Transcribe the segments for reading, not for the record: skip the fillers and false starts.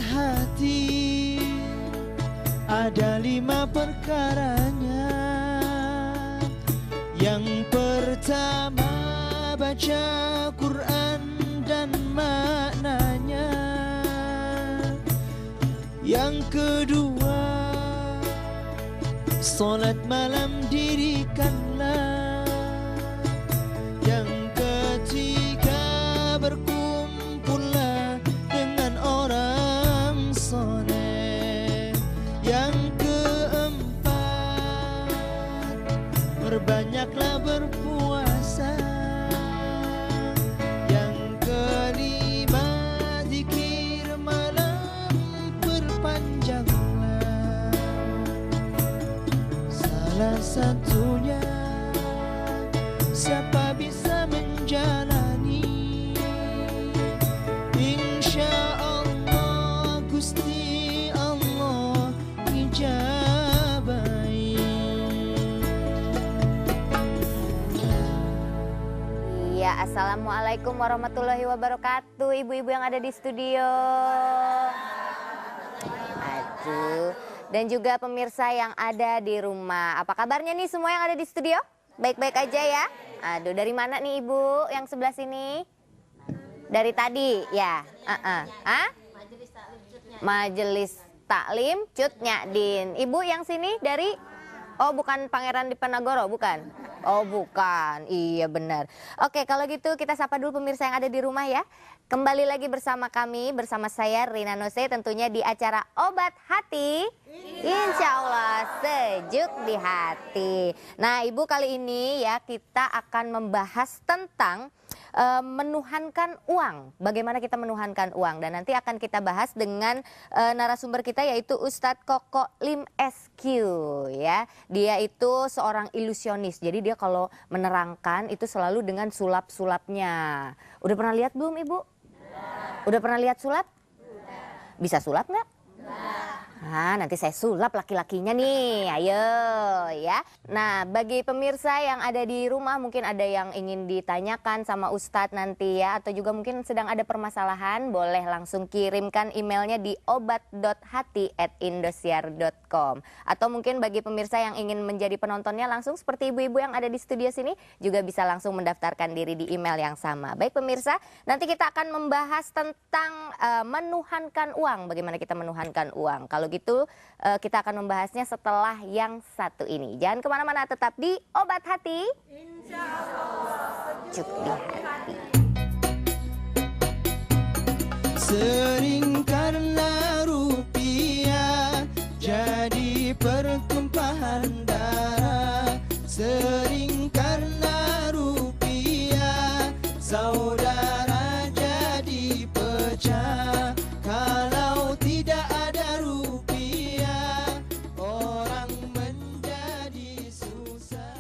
hati ada 5 perkaranya. Yang pertama baca Quran dan maknanya. Yang kedua solat malam dirikanlah. Yang ketiga berkumpullah dengan orang soleh. Yang keempat berbanyaklah berpuasa. Yang kelima zikir malam perpanjanglah. Salah satunya siapa bisa menjalani, insya Allah Gusti Allah ijabai. Iya, assalamualaikum warahmatullahi wabarakatuh, ibu-ibu yang ada di studio. Aduh, dan juga pemirsa yang ada di rumah. Apa kabarnya nih semua yang ada di studio? Baik-baik aja ya? Aduh, dari mana nih ibu yang sebelah sini? Dari tadi ya? Majelis Taklim Cut Nyadin. Ibu yang sini dari? Oh, bukan Pangeran Diponegoro, bukan? Oh, bukan. Iya benar. Oke, kalau gitu kita sapa dulu pemirsa yang ada di rumah ya. Kembali lagi bersama kami, bersama saya Rina Nose tentunya di acara Obat Hati. Insya Allah sejuk di hati. Nah, Ibu, kali ini ya kita akan membahas tentang menuhankan uang. Bagaimana kita menuhankan uang, dan nanti akan kita bahas dengan narasumber kita yaitu Ustadz Koko Lim SQ ya. Dia itu seorang ilusionis. Jadi dia kalau menerangkan itu selalu dengan sulap-sulapnya. Udah pernah lihat belum Ibu? Udah pernah lihat sulap? Bisa sulap nggak? Nah, nanti saya sulap laki-lakinya nih, ayo ya. Nah, bagi pemirsa yang ada di rumah mungkin ada yang ingin ditanyakan sama Ustadz nanti ya, atau juga mungkin sedang ada permasalahan, boleh langsung kirimkan emailnya di obat.hati@indosiar.com. Atau mungkin bagi pemirsa yang ingin menjadi penontonnya langsung seperti ibu-ibu yang ada di studio sini, juga bisa langsung mendaftarkan diri di email yang sama. Baik pemirsa, nanti kita akan membahas tentang menuhankan uang, bagaimana kita menuhankan uang. Kalau gitu kita akan membahasnya setelah yang satu ini. Jangan kemana-mana, tetap di Obat Hati. Insya Allah sejuk di hati. Sering karena rupiah jadi pertumpahan darah. Sering karena rupiah saudara jadi pecah. Kalau tidak ada rupiah orang menjadi susah.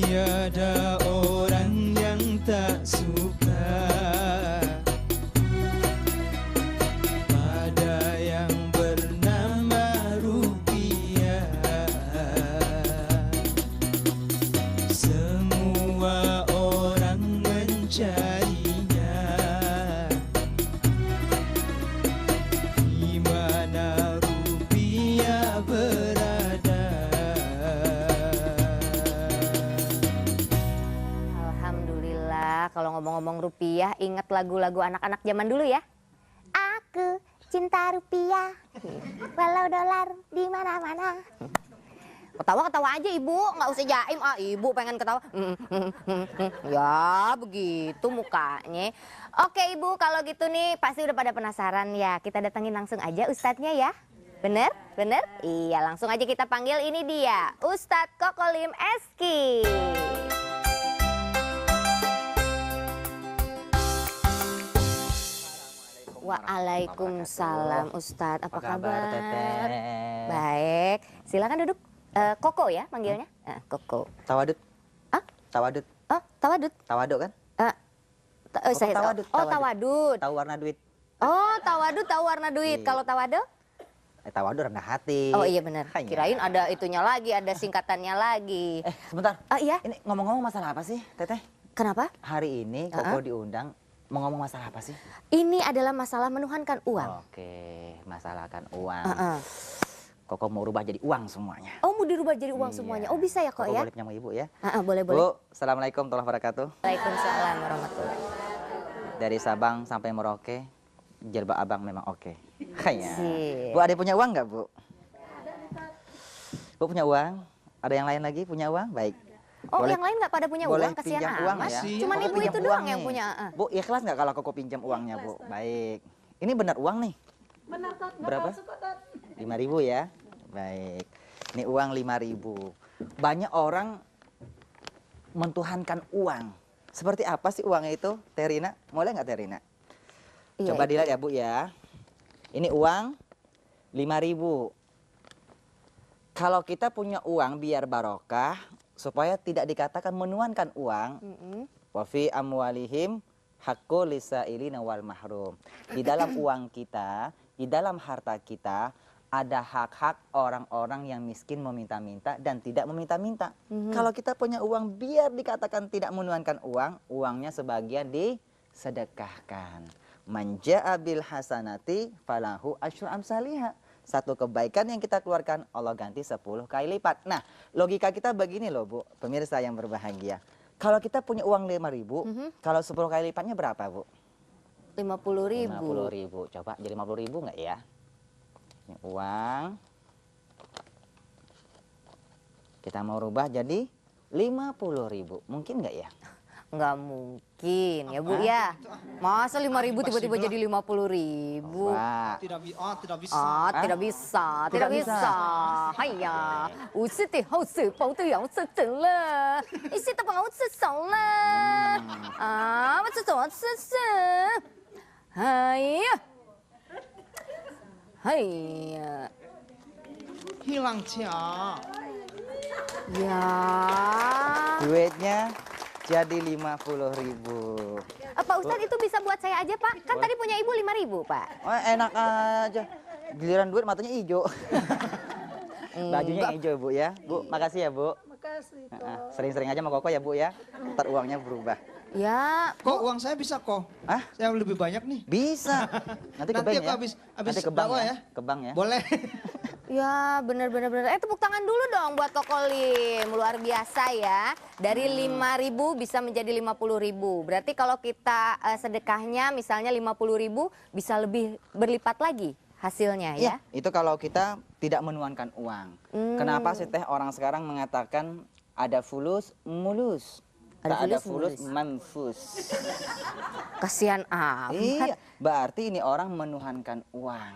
Tiada orang yang tak suka pada yang bernama rupiah. Semua orang mencarinya, di mana rupiah berada. Alhamdulillah, kalau ngomong-ngomong rupiah, ingat lagu-lagu anak-anak zaman dulu ya. Aku cinta rupiah, walau dolar di mana-mana. Ketawa-ketawa aja ibu, nggak usah jaim. Ah, ibu pengen ketawa. Ya begitu mukanya. Oke ibu, kalau gitu nih pasti udah pada penasaran ya. Kita datangin langsung aja ustadznya ya. Bener? Bener? Iya, langsung aja kita panggil, ini dia Ustadz Koko Lim SQ. Waalaikumsalam Ustadz, apa kabar? Teteh? Baik, silakan duduk. Koko ya manggilnya? Koko. Tawadud. Ah? Tawadud. Oh, tawadud. Tawaduk kan? Saya tawadud? Oh, tawadud. Tahu warna duit. Oh, tawadu tahu warna duit. Iya. Kalau tawadu? Tawadu rendah hati. Oh iya benar. Hanya. Kirain ada itunya lagi, ada singkatannya lagi. Sebentar. Oh iya. Ini ngomong-ngomong masalah apa sih, Teteh? Kenapa? Hari ini Koko diundang mau ngomong masalah apa sih? Ini adalah masalah menuhankan uang. Oke, masalahkan uang. Heeh. Koko mau rubah jadi uang semuanya. Oh mau dirubah jadi uang Iya. semuanya. Oh bisa ya kok Koko ya? boleh pinjam sama Ibu ya? Boleh boleh. Bu, Assalamualaikum warahmatullahi wabarakatuh. Waalaikumsalam warahmatullahi. Dari Sabang sampai Merauke, jilbab abang memang oke. Kayaknya. Sip. Bu, ada yang punya uang nggak, Bu? Bu punya uang? Ada yang lain lagi punya uang? Baik. Oh yang lain nggak pada punya boleh uang, kasihan pinjam uang amat. ya? Cuman Koko ibu pinjam itu uang doang yang nih. punya. Bu, ikhlas nggak kalau Koko pinjam uangnya, Bu? Baik. Ini benar uang nih? Benar, Tot. Berapa? 5.000 ya? Baik. Ini uang 5.000. Banyak orang mentuhankan uang. Seperti apa sih uangnya itu, Terina? Boleh nggak, Terina? Iya, Coba itu. dilihat ya, Bu ya. Ini uang 5.000. Kalau kita punya uang biar barokah, supaya tidak dikatakan menuhankan uang, wa fi amwalihim haqqul lisailina wal mahrum. Di dalam uang kita, di dalam harta kita ada hak-hak orang-orang yang miskin meminta-minta dan tidak meminta-minta. Kalau kita punya uang biar dikatakan tidak menuhankan uang, uangnya sebagian disedekahkan. Manja'a bil hasanati falahu asyru amsalihha. Satu kebaikan yang kita keluarkan Allah ganti 10 kali lipat. Nah, logika kita begini loh, Bu, pemirsa yang berbahagia. Kalau kita punya uang 5.000, kalau 10 kali lipatnya berapa, Bu? 50.000. 50.000. Coba jadi 50.000 nggak ya? Ini uang. Kita mau rubah jadi 50.000. Mungkin nggak ya? Nggak mungkin ya Bu ya. Masa 5.000 tiba-tiba jadi 50.000? Wah. Tidak bisa. Tidak bisa, tidak bisa. Haiya, 50是包的要是整了，你现在把我吃少了我这怎么吃是？哎呀，哎呀， Hilang Cia. ya. Duitnya jadi 50.000. Pak Ustadz itu bisa buat saya aja Pak? Kan tadi punya ibu 5.000 Pak. Oh, enak aja. Giliran duit matanya hijau. Bajunya yang hijau, Bu ya. Bu, makasih ya, Bu. Makasih, Tot. Sering-sering aja sama Koko ya, Bu ya. Ntar uangnya berubah. Ya, Kok uang saya bisa kok? Hah? Saya lebih banyak nih. Bisa. Nanti ke bank Nanti aku ya. habis Nanti ke bank dakwah ya. ya. Ke bank ya. Boleh. ya bener-bener. Tepuk tangan dulu dong buat Kokolim. Luar biasa ya. Dari 5.000 bisa menjadi 50.000. Berarti kalau kita sedekahnya misalnya 50.000 bisa lebih berlipat lagi hasilnya ya. Iya, itu kalau kita tidak menuangkan uang. Kenapa sih Teh orang sekarang mengatakan ada fulus mulus? Ada Tak ada fulus, fulus manfus. Kasihan amat. Iya, berarti ini orang menuhankan uang.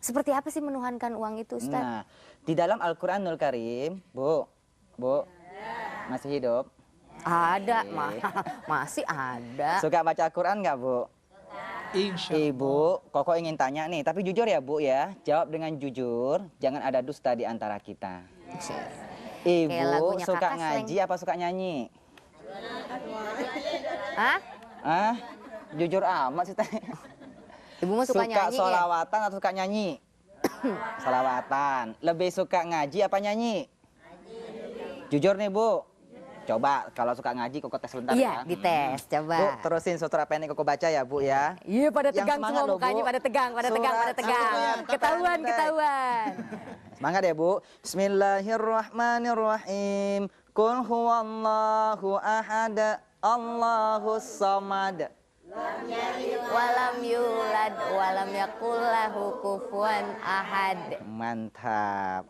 Seperti apa sih menuhankan uang itu Ustaz? Nah, di dalam Al-Quranul Karim, Bu, masih hidup? Ada, masih ada. Suka baca Al-Quran nggak, Bu? Insya Ibu, Koko ingin tanya nih, tapi jujur ya, Bu ya. Jawab dengan jujur, jangan ada dusta di antara kita. Kayak Ibu lagunya suka Kakak ngaji apa suka nyanyi? Hah? Jujur amat sih Teh. Ibu mah suka nyanyi ya? Sholawatan atau suka nyanyi? Sholawatan. Lebih suka ngaji apa nyanyi? Jujur nih, Bu. Coba kalau suka ngaji Koko tes sebentar Iya, ya. dites coba. Bu, terusin surat apa yang Koko baca ya, Bu ya. Iya pada Yang tegang semangat semua loh, mukanya, Bu. pada tegang, pada Surat tegang. Al-Quran, Ketahuan, Teh. ketahuan. Semangat ya, Bu. Bismillahirrahmanirrahim. Qul huwallahu ahad, Allahus samad. Walam yulad, walam yakullahu kufuwan ahad. Mantap.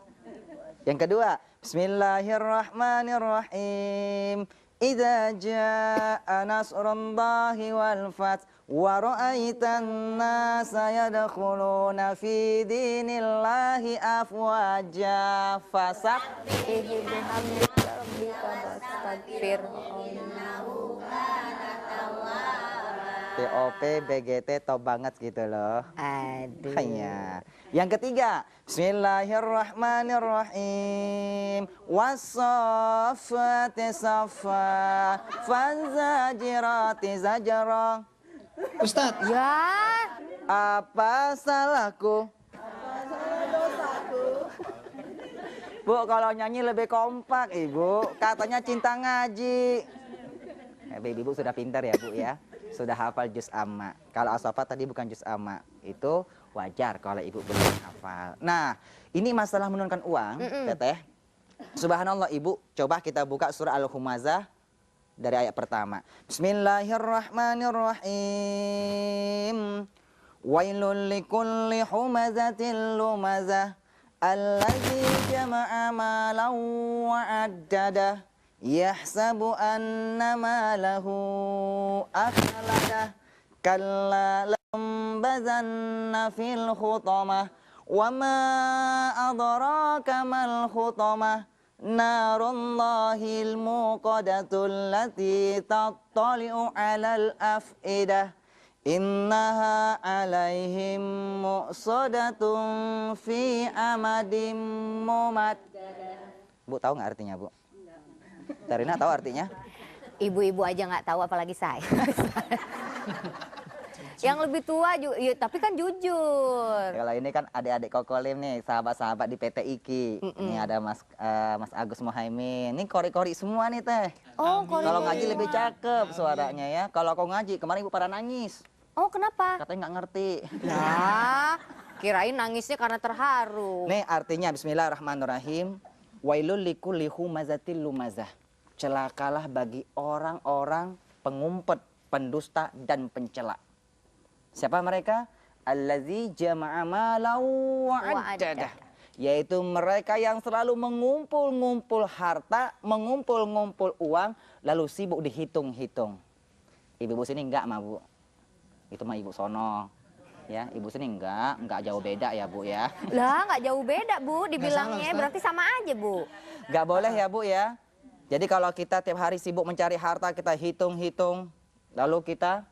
Yang kedua, Bismillahirrahmanirrahim. Idza jaa nasrullahi wal fath wa ra'aitan nasa yadkhuluna fi dinillahi afwaja fasabbih Bihamdika rabbika wastaghfir. TOP BGT top banget gitu loh. Aduh. Hanya. Yang ketiga, Bismillahirrahmanirrahim. Wassafati saffa, fanzajirati zajra. Ustadz, Ya, Apa salahku? Bu, kalau nyanyi lebih kompak, Ibu. Katanya cinta ngaji. Ibu sudah pintar ya, Bu ya. Sudah hafal juz amma. Kalau as-saffat tadi bukan juz amma. Itu wajar kalau Ibu belum hafal. Nah, ini masalah menurunkan uang, Teteh. Subhanallah, Ibu. Coba kita buka surah Al-Humazah dari ayat pertama. Bismillahirrahmanirrahim. Wailul likulli humazatil lumazah alladzi jama'a malan wa addadah yahsabu anna malahu akhladah kalla lambazanna fil khutamah wa ma adraka mal khutamah narullahil muqadatul lati tattali'u 'alal af'idah innaha 'alaihim muqsadatun fi amadim mumaddadah. Bu, tahu nggak artinya, Bu? Tarina tahu artinya? ibu-ibu aja nggak tahu apalagi saya. Yang lebih tua juga, ya, tapi kan jujur. Kalau ini kan adik-adik Kokolim nih, sahabat-sahabat di PT IKI. Ini ada Mas Agus Muhaimin. Ini kori-kori semua nih, Teh. Oh, Kalau ngaji lebih cakep suaranya ya. Kalau kau ngaji, kemarin Ibu pada nangis. Oh, kenapa? Katanya nggak ngerti. Ya, kirain nangisnya karena terharu. Nih artinya Bismillahirrahmanirrahim. Wailul likulli humazatil lumazah. Celakalah bagi orang-orang pengumpet, pendusta dan pencela. Siapa mereka? Allazi jama'a malan wa addadah. Yaitu mereka yang selalu mengumpul-ngumpul harta, mengumpul-ngumpul uang, lalu sibuk dihitung-hitung. Ibu-ibu sini enggak mah, Bu. Itu mah ibu sono. Ya, ibu sini enggak jauh beda ya, Bu ya. Lah, nggak jauh beda, Bu. Dibilangnya Ustaz. berarti sama aja, Bu. Enggak boleh ya, Bu ya. Jadi kalau kita tiap hari sibuk mencari harta, kita hitung-hitung, lalu kita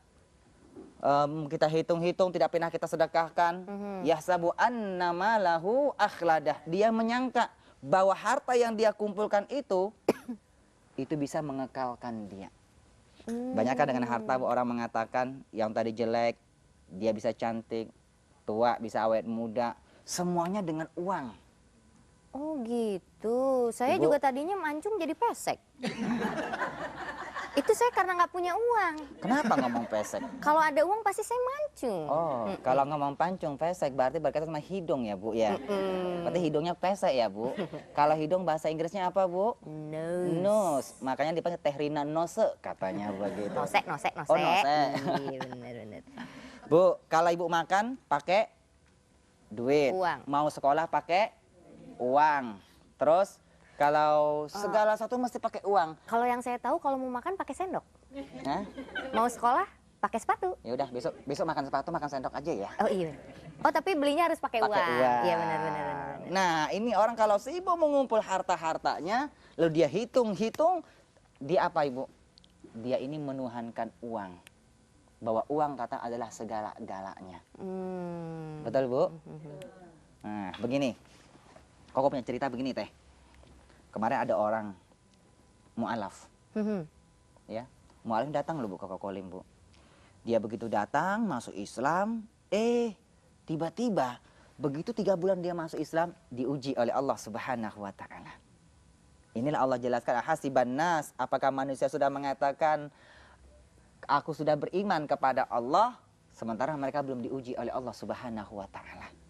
hitung-hitung tidak pernah kita sedekahkan. Yahsabu anna malahu akhladah. Dia menyangka bahwa harta yang dia kumpulkan itu bisa mengekalkan dia. Banyak kan dengan harta orang mengatakan yang tadi jelek, dia bisa cantik, tua bisa awet muda, semuanya dengan uang. Oh gitu. Saya Ibu. juga tadinya mancung jadi pesek. Itu saya karena nggak punya uang. Kenapa ngomong pesek? Kalau ada uang pasti saya mancung. Oh, kalau ngomong pancung pesek berarti berkaitan sama hidung ya, Bu ya. Berarti hidungnya pesek ya, Bu. Kalau hidung bahasa Inggrisnya apa, Bu? Nose. Nose. Makanya dipanggil Teh Rina Nose katanya begitu. Nosek, nosek, nosek. Oh, nosek. Iya, bener. Bu, kalau Ibu makan pakai duit. Uang. Mau sekolah pakai uang. Terus kalau segala satu mesti pakai uang. Kalau yang saya tahu kalau mau makan pakai sendok. Nah, Mau sekolah pakai sepatu. ya udah besok makan sepatu, makan sendok aja ya. Oh iya. Oh tapi belinya harus pakai uang. Pakai uang. Iya benar. Nah, ini orang kalau sibuk mengumpul harta-hartanya, lalu dia hitung-hitung, dia apa, Ibu? Dia ini menuhankan uang. Bahwa uang kata adalah segala-galanya. Betul, Bu? Nah, begini. Koko punya cerita begini, Teh. Kemarin ada orang mu'alaf. Ya, mu'alaf datang loh, Bu, ke Kokolim, Bu. Dia begitu datang, masuk Islam, tiba-tiba begitu 3 bulan dia masuk Islam, diuji oleh Allah Subhanahu wa Ta'ala. Inilah Allah jelaskan, hasiban nas, apakah manusia sudah mengatakan aku sudah beriman kepada Allah, sementara mereka belum diuji oleh Allah Subhanahu wa Ta'ala.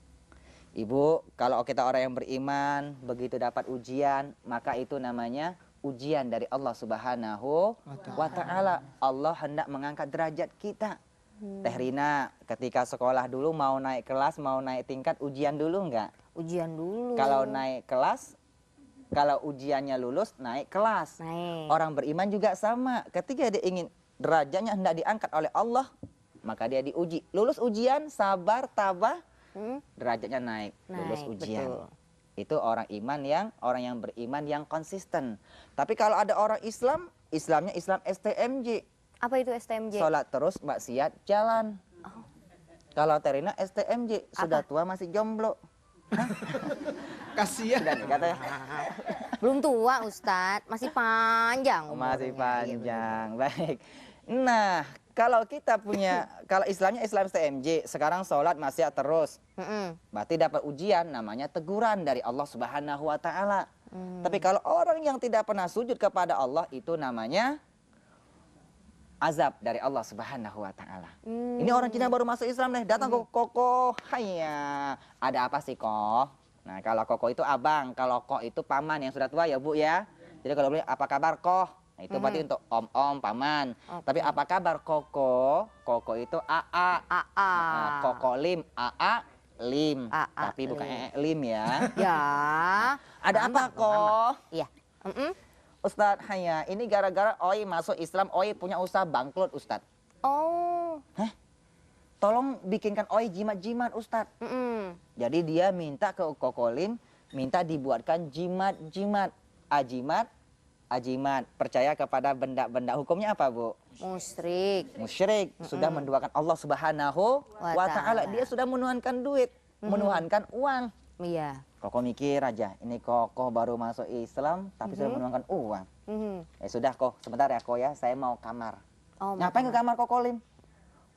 Ibu, kalau kita orang yang beriman, begitu dapat ujian, maka itu namanya ujian dari Allah Subhanahu wa Ta'ala. Allah hendak mengangkat derajat kita. Teh Rina, ketika sekolah dulu mau naik kelas, mau naik tingkat, ujian dulu enggak? Ujian dulu. Kalau naik kelas, kalau ujiannya lulus, naik kelas. Naik. Orang beriman juga sama. Ketika dia ingin derajatnya hendak diangkat oleh Allah, maka dia diuji. Lulus ujian, sabar, tabah, derajatnya naik. Lulus Naik, ujian. betul. Itu orang yang beriman yang konsisten. Tapi kalau ada orang Islam, Islamnya Islam STMJ. Apa itu STMJ? Sholat terus, maksiat jalan. Kalau Terina STMJ, sudah tua masih jomblo. Kasihan. Dan katanya Belum tua Ustadz, masih panjang. masih umurnya. Iya, panjang. Baik. Nah, kalau kita punya, kalau Islamnya Islam STMJ, sekarang sholat maksiat terus. Berarti dapat ujian, namanya teguran dari Allah Subhanahu wa Ta'ala. Tapi kalau orang yang tidak pernah sujud kepada Allah, itu namanya azab dari Allah Subhanahu wa Ta'ala. Ini orang Cina baru masuk Islam nih, datang ke koko, haya. Ada apa sih kok? Nah, kalau koko itu abang, kalau kok itu paman yang sudah tua ya Bu ya. Jadi kalau boleh apa kabar kok? Nah, itu berarti untuk om-om, paman. Tapi apa kabar koko? Koko itu AA. Nah, koko lim, AA lim. Tapi bukan lim ya. Ya. Ada apa kok? Iya. Ustadz, hanya ini gara-gara Oi masuk Islam, Oi punya usaha bangkrut Ustadz. Oh. Hah? Tolong bikinkan Oi jimat-jimat Ustadz. Jadi dia minta ke Kokolim, minta dibuatkan jimat-jimat. Ajimat. Percaya kepada benda-benda. Hukumnya apa Bu? Musyrik. Sudah menduakan Allah Subhanahu wa Ta'ala. Dia sudah menuhankan duit, menuhankan uang. Iya. Koko mikir aja, ini Koko baru masuk Islam tapi sudah menuangkan uang. Ya sudah Kok, sebentar ya Kok ya, saya mau kamar. Ngapain ke kamar Koko Lim?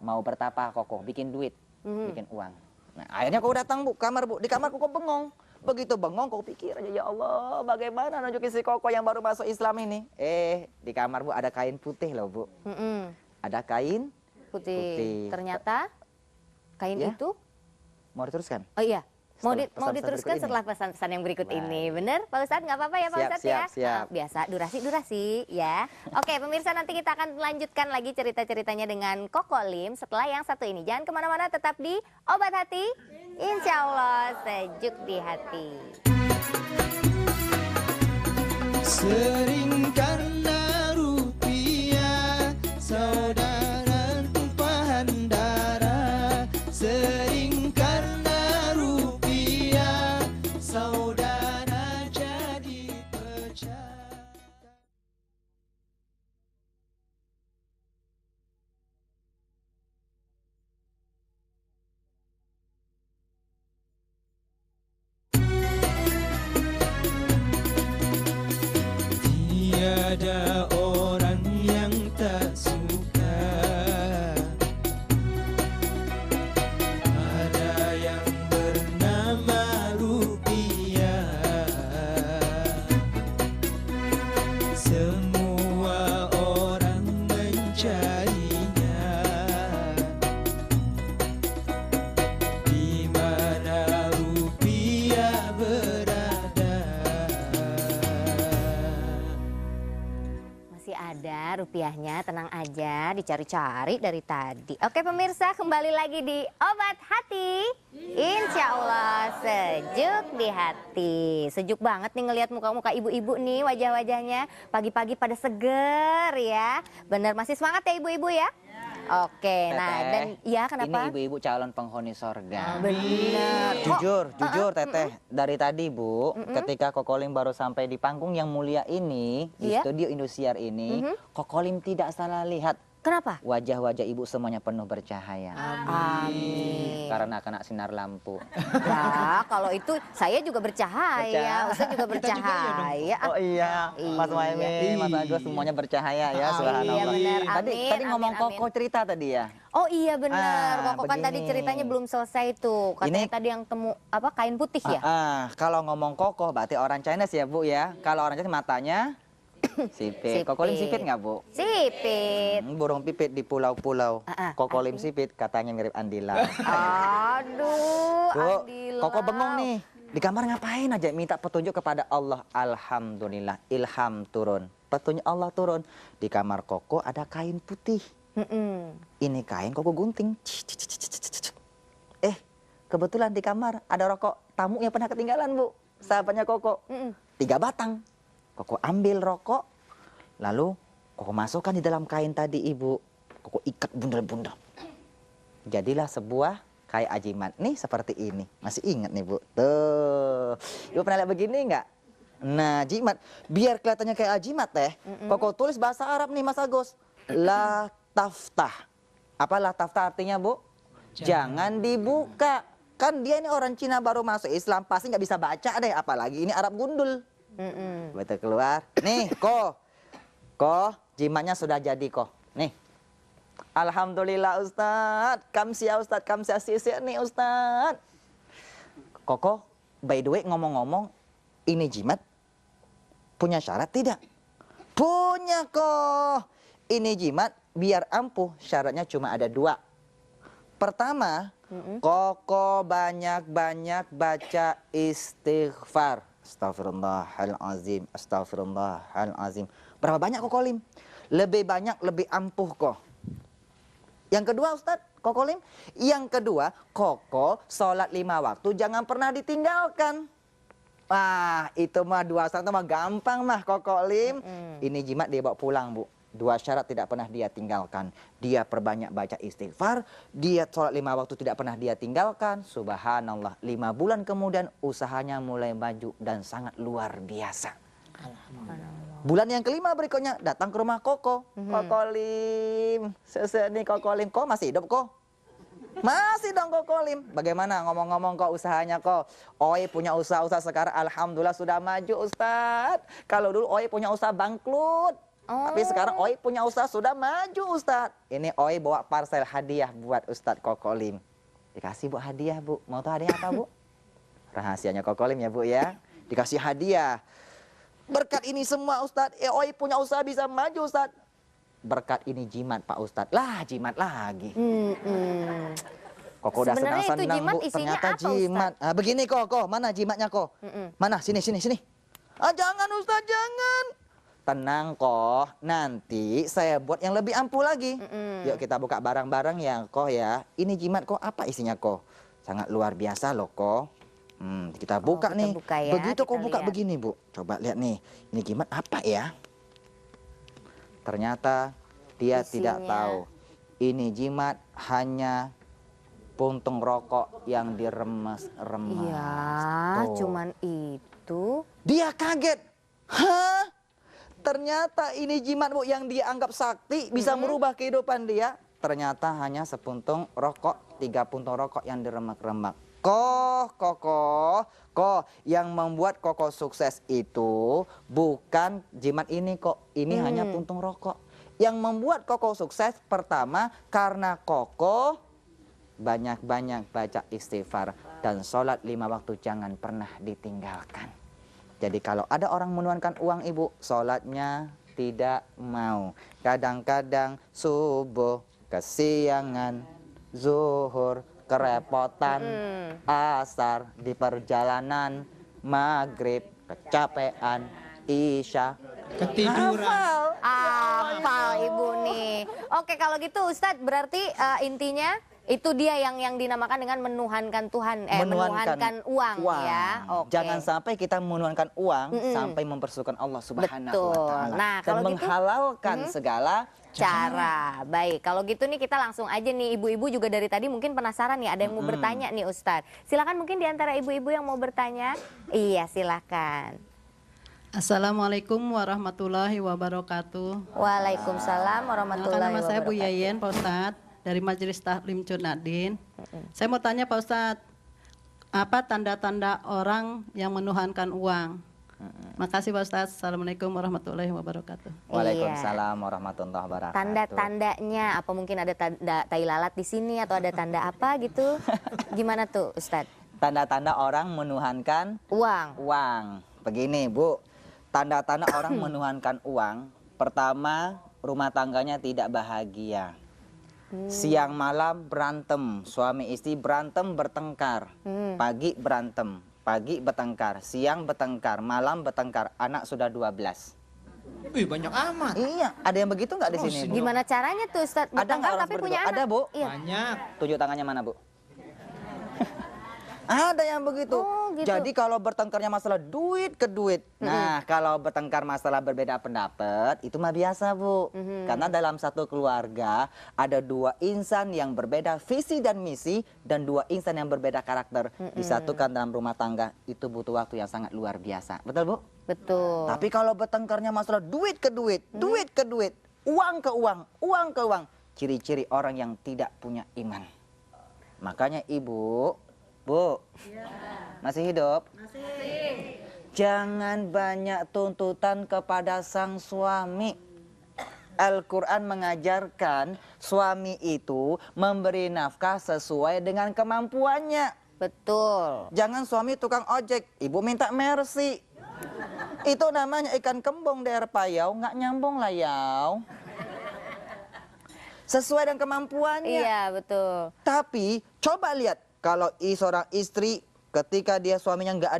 Mau bertapa Koko, bikin duit, bikin uang. Nah akhirnya Koko datang Bu, kamar Bu. Di kamar Koko bengong. Begitu bengong Koko pikir aja, ya Allah bagaimana nunjukin si Koko yang baru masuk Islam ini. Di kamar Bu ada kain putih loh Bu. Ada kain putih. Ternyata kain itu? Mau diteruskan? Oh iya. Mau Pesan-pesan diteruskan berikut setelah pesan-pesan yang berikut ini. Bener Pak Ustadz? Nggak apa-apa ya Pak Ustadz ya? Siap. Biasa durasi ya. Oke pemirsa, nanti kita akan lanjutkan lagi cerita-ceritanya dengan Koko Lim setelah yang satu ini. Jangan kemana-mana, tetap di Obat Hati. Insya Allah sejuk di hati. Sering karena rupiah, saudara tumpahan darah. Sering karena rupiah, saudara jadi pecah. Tiada orang yang tak suka, ada yang bernama rupiah. Semua orang mencarinya, di mana rupiah berada. Masih ada rupiahnya, tenang aja, dicari-cari dari tadi. Oke pemirsa, kembali lagi di Obat Hati. Insya Allah sejuk di hati. Sejuk banget nih ngelihat muka-muka ibu-ibu nih, wajah-wajahnya. Pagi-pagi pada seger ya. Bener, masih semangat ya ibu-ibu ya? Oke, nah Teteh, dan ya kenapa? Ini ibu-ibu calon penghuni sorga. Bener. Jujur Teteh, dari tadi Bu, ketika Kokolim baru sampai di panggung yang mulia ini, di Iya. studio Indosiar ini, Kokolim tidak salah lihat. Kenapa? Wajah-wajah ibu semuanya penuh bercahaya. Amin. Karena kena sinar lampu. Ya, kalau itu saya juga bercahaya, Bercahaya. Ustaz juga Kita juga iya dong. bercahaya. Oh iya, Mas Iya. Muhaimin, Mas Agus semuanya bercahaya ya, subhanallah. Iya benar, Tadi amin, ngomong amin, Koko cerita tadi ya. Oh iya benar, Koko kan tadi begini. ceritanya belum selesai tuh. Katanya Ini- tadi yang temu apa kain putih ya? Kalau ngomong Koko berarti orang Chinese ya Bu ya. Kalau orang Chinese matanya sipit. Kokolim sipit nggak Bu? Sipit. Burung pipit di pulau-pulau. Kokolim sipit katanya mirip Andila. Aduh, Bu, Andila. Koko bengong nih. Di kamar ngapain aja minta petunjuk kepada Allah. Alhamdulillah ilham turun. Petunjuk Allah turun. Di kamar Koko ada kain putih. Ini kain Koko gunting. Kebetulan di kamar ada rokok tamu yang pernah ketinggalan Bu. Sahabatnya Koko. 3 batang. Koko ambil rokok. Lalu Koko masukkan di dalam kain tadi Ibu. Koko ikat bundel-bundel. Jadilah sebuah kayak ajimat nih seperti ini. Masih ingat nih Bu. Tuh. Ibu pernah lihat begini nggak? Nah jimat. Biar kelihatannya kayak ajimat teh. Koko tulis bahasa Arab nih Mas Agus. La taftah. Apa la taftah artinya Bu? Jangan dibuka. Kan dia ini orang Cina baru masuk Islam. Pasti nggak bisa baca deh. Apalagi ini Arab gundul. Betul keluar. Nih Ko. Ko jimatnya sudah jadi Ko. Nih. Alhamdulillah Ustadz. Kamsia Ustadz, kamsia sisi nih Ustadz. Koko, by the way ngomong-ngomong, ini jimat punya syarat tidak? Punya kok. Ini jimat biar ampuh syaratnya cuma ada 2. Pertama, Koko banyak-banyak baca istighfar. Astagfirullahalazim, astagfirullahalazim. Berapa banyak Koko Lim? Lebih banyak, lebih ampuh kok. Yang kedua Ustadz, Koko Lim. Yang kedua, Koko sholat 5 waktu jangan pernah ditinggalkan. Wah, itu mah 2 syarat mah gampang mah Koko Lim. Ini jimat dia bawa pulang, Bu. 2 syarat tidak pernah dia tinggalkan. Dia perbanyak baca istighfar, dia sholat 5 waktu tidak pernah dia tinggalkan. Subhanallah, 5 bulan kemudian usahanya mulai maju dan sangat luar biasa. Bulan yang kelima berikutnya datang ke rumah Koko. Koko Lim, nih Koko Lim, kok masih hidup kok? Masih dong Koko Lim. Bagaimana ngomong-ngomong kok usahanya kok? Oi punya usaha sekarang alhamdulillah sudah maju Ustadz. Kalau dulu Oi punya usaha bangkrut. Tapi sekarang Oi punya usaha sudah maju Ustadz. Ini Oi bawa parcel hadiah buat Ustadz Koko Lim. Dikasih Bu hadiah Bu. Mau tahu hadiah apa Bu? Rahasianya Koko Lim ya Bu ya. Dikasih hadiah. Berkat ini semua Ustadz, Oi punya usaha bisa maju Ustadz. Berkat ini jimat Pak Ustadz. Lah jimat lagi. Koko udah senang-senang Bu, ternyata jimat. Nah, begini Koko, mana jimatnya kok? Mana? Sini. Ah jangan Ustadz, jangan. Tenang kok, nanti saya buat yang lebih ampuh lagi. Yuk kita buka barang-barang yang kok ya. Ini jimat kok, apa isinya kok? Sangat luar biasa loh kok. Kita buka nih. Buka ya, begitu kok buka lihat. begini Bu. Coba lihat nih. Ini jimat apa ya? Ternyata dia tidak tahu. Ini jimat hanya puntung rokok yang diremes-remes. Ya, cuman itu. Dia kaget. Hah? Ternyata ini jimat Bu yang dia anggap sakti bisa merubah kehidupan dia. Ternyata hanya sepuntung rokok, 3 puntung rokok yang diremak-remak. Koko, yang membuat Koko sukses itu bukan jimat ini kok. Ini hanya puntung rokok. Yang membuat Koko sukses pertama karena Koko banyak-banyak baca istighfar dan sholat 5 waktu jangan pernah ditinggalkan. Jadi kalau ada orang menuankan uang Ibu, sholatnya tidak mau. Kadang-kadang subuh, kesiangan, zuhur, kerepotan, asar, di perjalanan, maghrib, kecapean, isya, Ketiduran. Hafal Ibu nih. Oke kalau gitu Ustadz berarti intinya itu dia yang dinamakan dengan menuhankan Tuhan, menuhankan uang ya. Oke. Jangan sampai kita menuhankan uang sampai mempersulikan Allah Subhanahu wa Ta'ala. Nah, dan kalau gitu, menghalalkan segala cara. Baik, kalau gitu nih kita langsung aja nih ibu-ibu juga dari tadi mungkin penasaran nih, ada yang mau bertanya nih Ustadz. Silakan mungkin di antara ibu-ibu yang mau bertanya. Iya, silakan. Assalamualaikum warahmatullahi wabarakatuh. Waalaikumsalam warahmatullahi Nama saya Bu wabarakatuh. Yayen, Pak Ustadz, dari Majelis Taklim Cunadin. Saya mau tanya Pak Ustadz, apa tanda-tanda orang yang menuhankan uang? Makasih Pak Ustadz. Assalamualaikum warahmatullahi wabarakatuh. Waalaikumsalam warahmatullahi wabarakatuh. Tanda-tandanya apa, mungkin ada tanda tai lalat di sini atau ada tanda apa gitu? Gimana tuh Ustadz? Tanda-tanda orang menuhankan uang. Begini Bu, tanda-tanda orang menuhankan uang. Pertama, rumah tangganya tidak bahagia. Siang malam berantem, suami istri berantem bertengkar. Pagi berantem, pagi bertengkar, siang bertengkar, malam bertengkar, anak sudah 12. Wih, banyak amat. Iya, ada yang begitu nggak di sini? Bu? Gimana caranya tuh Ustadz? Ada nggak Bertengkar orang tapi seperti punya itu? anak? Ada Bu? Iya. Banyak. Tunjuk tangannya mana Bu? Ada yang begitu. Oh, gitu. Jadi kalau bertengkarnya masalah duit ke duit. Nah, kalau bertengkar masalah berbeda pendapat, itu mah biasa Bu. Karena dalam satu keluarga ada 2 insan yang berbeda visi dan misi dan 2 insan yang berbeda karakter. Disatukan dalam rumah tangga, itu butuh waktu yang sangat luar biasa. Betul Bu? Betul. Tapi kalau bertengkarnya masalah duit ke duit, duit ke duit, uang ke uang, uang ke uang, ciri-ciri orang yang tidak punya iman. Makanya Ibu, Bu, masih hidup? Masih. Jangan banyak tuntutan kepada sang suami. Al-Quran mengajarkan suami itu memberi nafkah sesuai dengan kemampuannya. Betul. Jangan suami tukang ojek, ibu minta mercy. Itu namanya ikan kembung di air payau, nggak nyambung lah yaw. Sesuai dengan kemampuannya. Iya, betul. Tapi coba lihat kalau seorang istri ketika dia suaminya nggak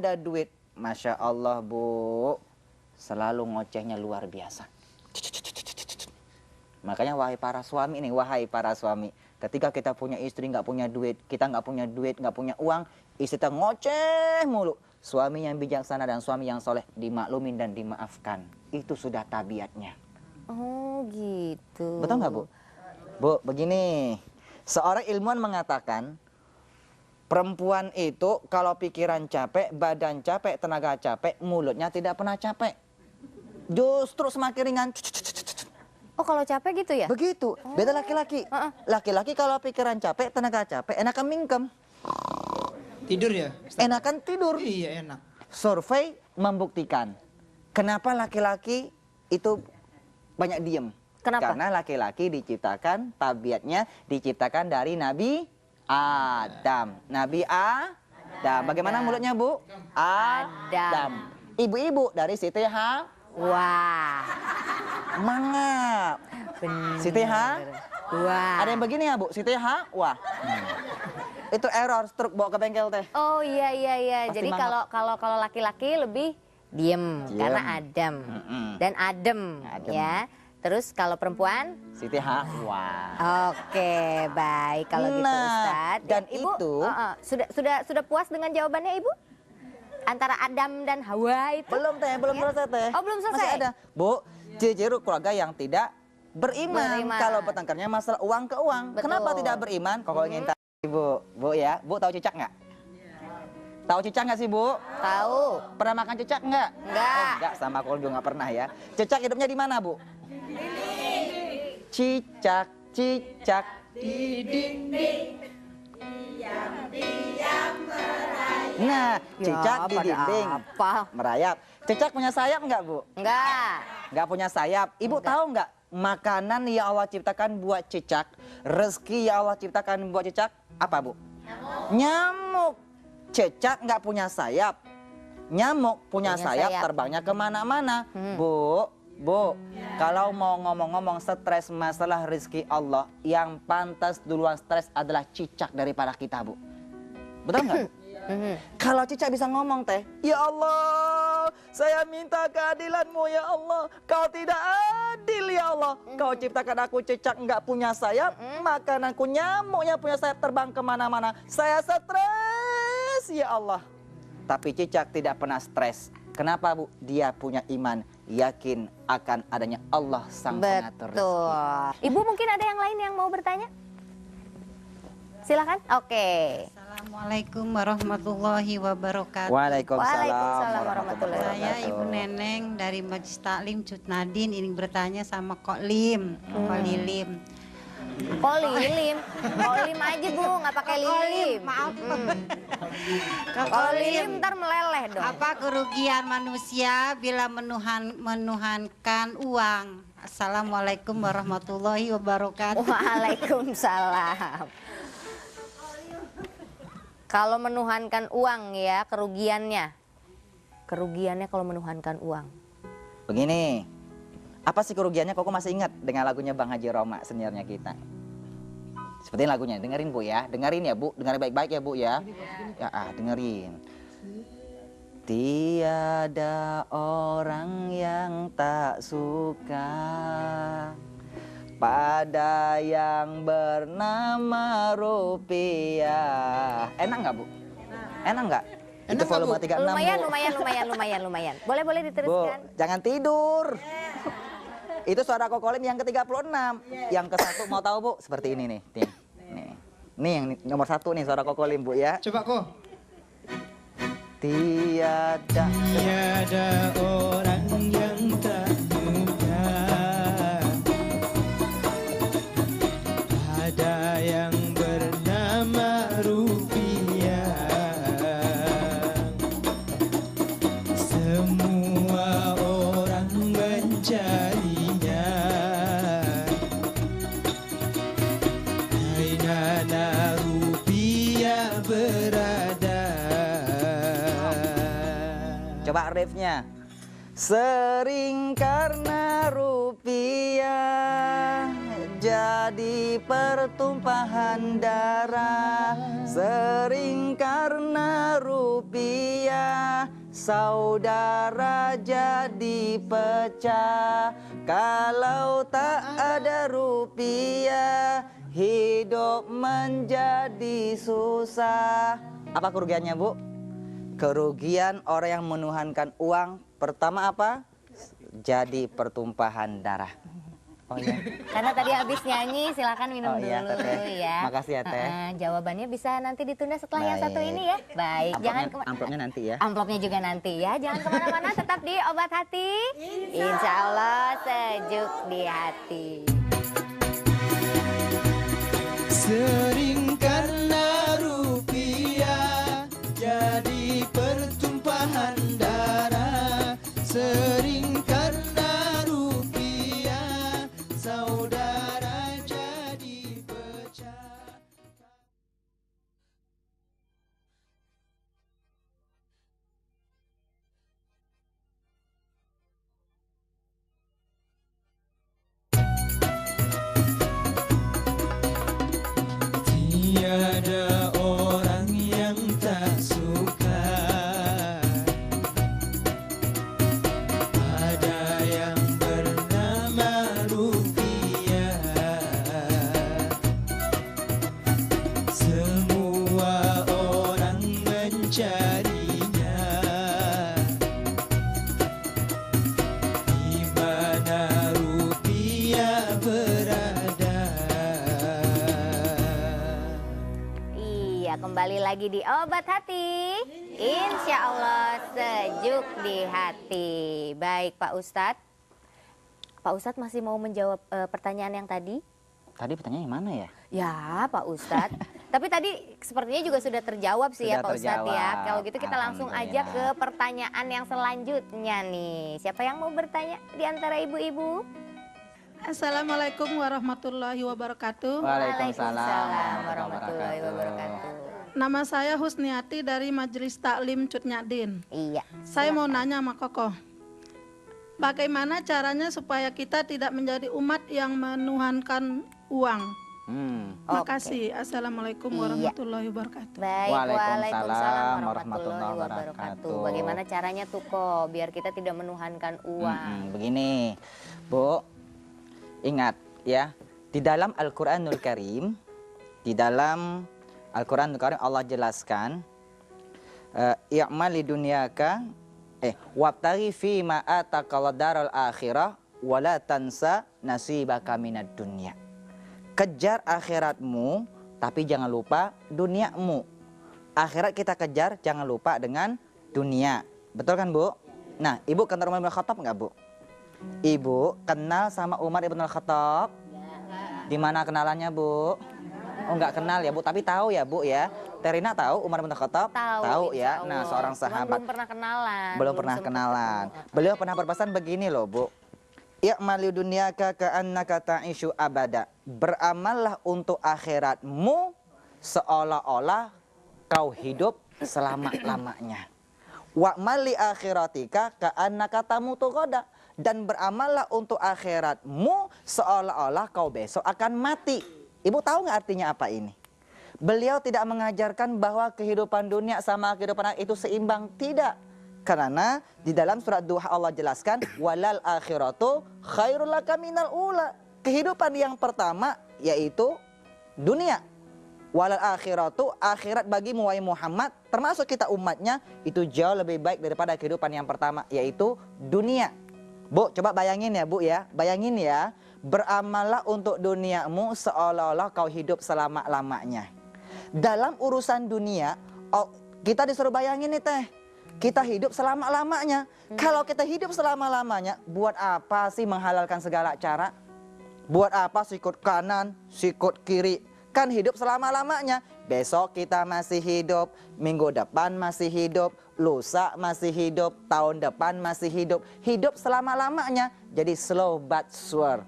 ada duit, masya Allah bu, selalu ngocehnya luar biasa. Makanya wahai para suami, ketika kita punya istri nggak punya duit, nggak punya uang, istri kita ngoceh mulu. Suami yang bijaksana dan suami yang soleh dimaklumin dan dimaafkan. Itu sudah tabiatnya. Oh gitu. Betul nggak bu? Bu, begini. Seorang ilmuwan mengatakan perempuan itu kalau pikiran capek, badan capek, tenaga capek, mulutnya tidak pernah capek. Justru semakin ringan. Oh kalau capek gitu ya? Begitu. Beda laki-laki. Laki-laki kalau pikiran capek, tenaga capek, enakan mingkem. Tidur ya? Ustaz? Enakan tidur. Iya enak. Survei membuktikan kenapa laki-laki itu banyak diem. Kenapa? Karena laki-laki diciptakan, tabiatnya diciptakan dari Nabi Adam. Nabi Adam. Bagaimana mulutnya bu? Adam. Ibu-ibu dari Siti Hawa. Wah. Mangap. Bener. Siti Hawa. Wah. Ada yang begini ya bu? Siti Hawa. Itu error, stroke bawa ke bengkel teh. Oh iya. Pasti Jadi mangap. kalau laki-laki lebih diem karena adem dan adem ya. Terus kalau perempuan? Siti Hawa. Oke, baik kalau gitu Nah, Ustadz. dan Ibu, itu sudah puas dengan jawabannya Ibu? Antara Adam dan Hawa itu? belum selesai teh. Oh, belum selesai. Masih ada. Bu, ciri keluarga yang tidak beriman. Beriman. Kalau bertengkarnya masalah uang ke uang. Betul. Kenapa tidak beriman? Kalau ingin tahu Ibu, Bu ya. Bu tahu cicak nggak? Tahu cicak nggak sih Bu? Tahu. Pernah makan cicak nggak? Enggak. Oh, enggak, sama aku juga nggak pernah ya. Cicak hidupnya di mana Bu? Cicak di dinding. Nah, cicak di pada dinding apa? merayap. Cicak punya sayap nggak Bu? Enggak. Nggak punya sayap. Ibu tahu nggak makanan yang Allah ciptakan buat cicak, rezeki yang Allah ciptakan buat cicak apa Bu? Nyamuk. Cicak nggak punya sayap. Nyamuk punya sayap, terbangnya kemana-mana. Bu, kalau mau ngomong-ngomong stres masalah rezeki Allah, yang pantas duluan stres adalah cicak daripada kita Bu. Betul nggak Bu? Kalau cicak bisa ngomong teh, ya Allah, saya minta keadilan-Mu ya Allah. Kau tidak adil ya Allah. Kau ciptakan aku cicak nggak punya sayap, makananku nyamuknya punya sayap terbang kemana-mana. Saya stres ya Allah. Tapi cicak tidak pernah stres. Kenapa Bu? Dia punya iman, yakin akan adanya Allah sang pengatur rezeki. Betul. Ibu mungkin ada yang lain yang mau bertanya? Silakan. Oke. Assalamualaikum warahmatullahi wabarakatuh. Waalaikumsalam warahmatullahi Saya Ibu Neneng dari Majelis Taklim Cut Nadin ingin bertanya sama Kok Lim, Kok Lilim. Kok lilim? Kok lim aja Bu, nggak pakai lilim. Maaf. Kalau lilim ntar meleleh dong. Apa kerugian manusia bila menuhankan uang? Assalamualaikum warahmatullahi wabarakatuh. Waalaikumsalam. Kalau menuhankan uang ya, kerugiannya kalau menuhankan uang. Begini, apa sih kerugiannya? Kok masih ingat dengan lagunya Bang Haji Roma, seniornya kita? Seperti lagunya, dengerin Bu ya, dengerin ya Bu, dengerin baik-baik ya Bu ya. Ya dengerin. Tiada orang yang tak suka pada yang bernama rupiah. Enak nggak Bu? Enak nggak? Itu volume 36 Lumayan. Boleh Bu, diteruskan. jangan tidur. Itu suara Kokolim yang ke-36. Yang ke-1 mau tahu Bu? Seperti ini nih. Nih yang nomor 1 nih suara Kokolim Bu ya. Coba kok. Tiada orang yang tak suka, ada yang bernama rupiah. Semua orang mencarinya, Coba refnya. Sering karena rupiah jadi pertumpahan darah. Sering karena rupiah saudara jadi pecah. Kalau tak ada rupiah hidup menjadi susah. Apa kerugiannya, Bu? Kerugian orang yang menuhankan uang pertama apa? Jadi pertumpahan darah. Oh iya. Karena tadi habis nyanyi, silakan minum Oh iya, dulu Teteh. ya. Makasih ya, Teh. Jawabannya bisa nanti ditunda setelah yang satu Baik. ini ya. Baik, jangan Amplopnya nanti ya. amplopnya juga nanti ya. Jangan kemana-mana, tetap di Obat Hati. Insya Allah sejuk di hati. Sering karena rupiah jadi pertumpahan darah. Sering karena rupiah saudara jadi pecah. Tiada orang yang tak suka, ada yang bernama rupiah. Semua orang mencarinya, di mana rupiah berada. Iya, kembali lagi di Obat Hati. Insya Allah sejuk di hati. Baik Pak Ustadz. Pak Ustadz masih mau menjawab pertanyaan yang tadi? Tadi pertanyaannya mana ya? Ya Pak Ustadz. Tapi tadi sepertinya juga sudah terjawab sih ya Sudah Pak Ustadz ya. terjawab. Kalau gitu kita langsung aja ke Alhamdulillah. pertanyaan yang selanjutnya nih. Siapa yang mau bertanya di antara ibu-ibu? Assalamualaikum warahmatullahi wabarakatuh. Waalaikumsalam warahmatullahi wabarakatuh. Nama saya Husniati dari Majelis Taklim Cut Nyadin. Iya. Saya mau nanya sama Kokoh, bagaimana caranya supaya kita tidak menjadi umat yang menuhankan uang? Makasih. Assalamualaikum Iya. warahmatullahi wabarakatuh. Baik, Waalaikumsalam waalaikumsalam warahmatullahi warahmatullahi wabarakatuh. wabarakatuh. Bagaimana caranya tuh kok biar kita tidak menuhankan uang? Begini, Bu, ingat ya, di dalam Al-Quranul Karim, Allah jelaskan, i'mal li dunyaka, wabtaghi fi ma ataqal daral akhirah, wala tansa nasibaka minad dunya. Kejar akhiratmu, tapi jangan lupa duniamu. Akhirat kita kejar, jangan lupa dengan dunia. Betul kan, Bu? Nah, Ibu kenal Umar bin Khattab nggak, Bu? Ibu kenal sama Umar bin Khattab? Di mana kenalannya, Bu? Oh, nggak kenal ya, Bu, tapi tahu ya, Bu ya. Terina tahu Umar bin Khattab? Tahu ya. insya Nah, Allah. seorang Cuman sahabat. belum pernah kenalan. Belum pernah sempet kenalan. ketemu. Beliau pernah berpesan begini loh, Bu. I'malu dunyaka ka'annaka ta'ishu abada. Beramallah untuk akhiratmu seolah-olah kau hidup selama-lamanya. Wa'mal li akhiratika ka'annaka tamutu ghadan. Dan beramallah untuk akhiratmu seolah-olah kau besok akan mati. Ibu tahu nggak artinya apa ini? Beliau tidak mengajarkan bahwa kehidupan dunia sama kehidupan akhirat itu seimbang. Tidak. Karena di dalam surat Duha Allah jelaskan, walal akhiratu khairul laka minal ula. Kehidupan yang pertama yaitu dunia. Walal akhiratu, akhirat bagimu wahai Muhammad, termasuk kita umatnya, itu jauh lebih baik daripada kehidupan yang pertama, yaitu dunia. Bu, coba bayangin ya, Bu ya. Bayangin ya, beramallah untuk duniamu seolah-olah kau hidup selama-lamanya. Dalam urusan dunia, kita disuruh bayangin nih Teh, kita hidup selama-lamanya. Kalau kita hidup selama-lamanya, buat apa sih menghalalkan segala cara? Buat apa sikut kanan, sikut kiri? Kan hidup selama-lamanya. Besok kita masih hidup, minggu depan masih hidup, lusa masih hidup, tahun depan masih hidup. Hidup selama-lamanya. Jadi slow but sure.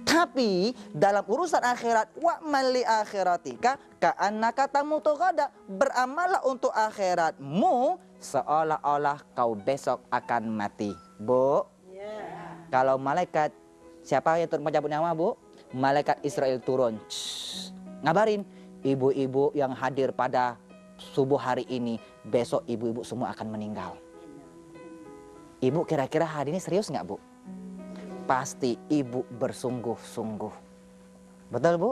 Tapi dalam urusan akhirat, wa'mal li akhiratika ka'annaka tamutu ghadan. Beramallah untuk akhiratmu seolah-olah kau besok akan mati. Bu, kalau malaikat, siapa yang turun mencabut nyawa, Bu? Malaikat Israel turun. Ngabarin, ibu-ibu yang hadir pada subuh hari ini, besok ibu-ibu semua akan meninggal. Ibu kira-kira hari ini serius nggak, Bu? Pasti ibu bersungguh-sungguh. Betul, Bu?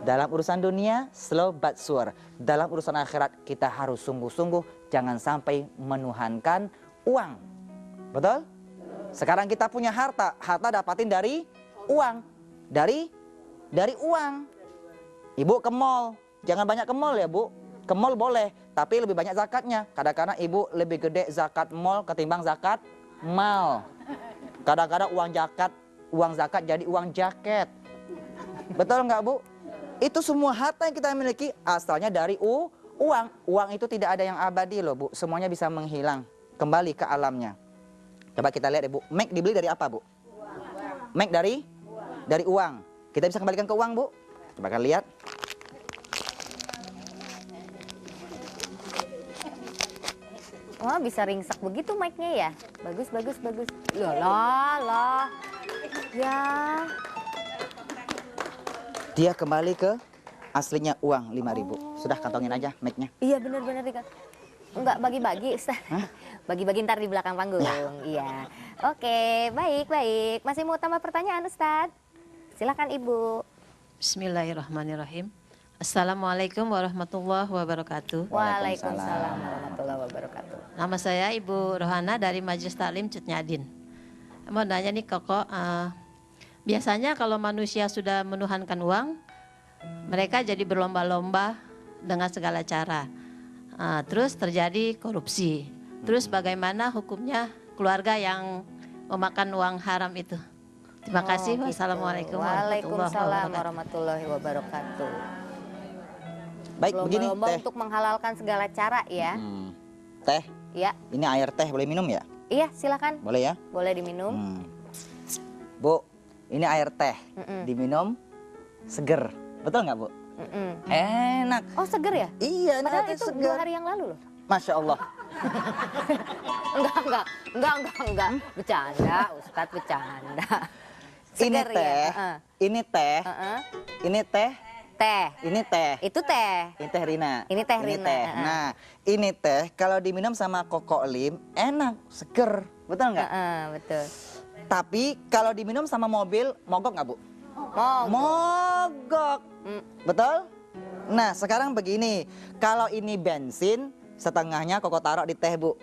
Dalam urusan dunia, slow but sure. Dalam urusan akhirat, kita harus sungguh-sungguh. Jangan sampai menuhankan uang. Betul? Sekarang kita punya harta. Harta dapatin dari uang. Dari uang. Ibu ke mall. Jangan banyak ke mall ya, Bu. Ke mall boleh, tapi lebih banyak zakatnya. Kadang-kadang ibu lebih gede zakat mall ketimbang zakat mal. Kadang-kadang uang zakat jadi uang jaket. Betul nggak, Bu? Itu semua harta yang kita miliki asalnya dari uang. Uang itu tidak ada yang abadi loh, Bu. Semuanya bisa menghilang, kembali ke alamnya. Coba kita lihat, Ibu. Mac dibeli dari apa, Bu? Mac dari uang. Kita bisa kembalikan ke uang, Bu. Coba kita lihat. Wah, bisa ringsak begitu mic-nya ya. Bagus. Lah. Ya. Dia kembali ke aslinya uang 5.000. Sudah kantongin aja mic-nya. Iya benar-benar Rika. Enggak bagi-bagi, Ustaz. Bagi-bagi ntar di belakang panggung. Iya. Oke, baik. Masih mau tambah pertanyaan, Ustaz? Silakan Ibu. Bismillahirrahmanirrahim. Assalamualaikum warahmatullahi wabarakatuh. Waalaikumsalam warahmatullahi wabarakatuh. Nama saya Ibu Rohana dari Majelis Taklim Cut Nyadin. Mau nanya nih Koko, biasanya kalau manusia sudah menuhankan uang, mereka jadi berlomba-lomba dengan segala cara. Terus terjadi korupsi. Terus bagaimana hukumnya keluarga yang memakan uang haram itu? Terima kasih. Gitu. Wassalamualaikum Waalaikumsalam warahmatullahi wabarakatuh. Baik, begini Lomba-lomba teh. untuk menghalalkan segala cara ya. Teh, Ya. ini air teh boleh minum ya? Iya, silakan. Boleh ya? Boleh diminum. Bu, ini air teh. Diminum seger. Betul nggak, Bu? Enak. Oh, seger ya? Iya, ini Padahal air teh itu 2 seger. hari yang lalu loh. Masya Allah. Enggak. Bercanda, Ustadz bercanda. Ini Seger teh, ya? ini teh, Heeh. ini teh, Teh. ini teh. Itu teh. Ini teh Rina. Ini teh Rina, heeh. Nah, ini teh kalau diminum sama Koko Lim enak, seger. Betul nggak? Heeh, betul. Tapi kalau diminum sama mobil, mogok nggak, Bu? Mau. Mogok. Betul? Nah, sekarang begini. Kalau ini bensin, setengahnya Koko taruh di teh, Bu.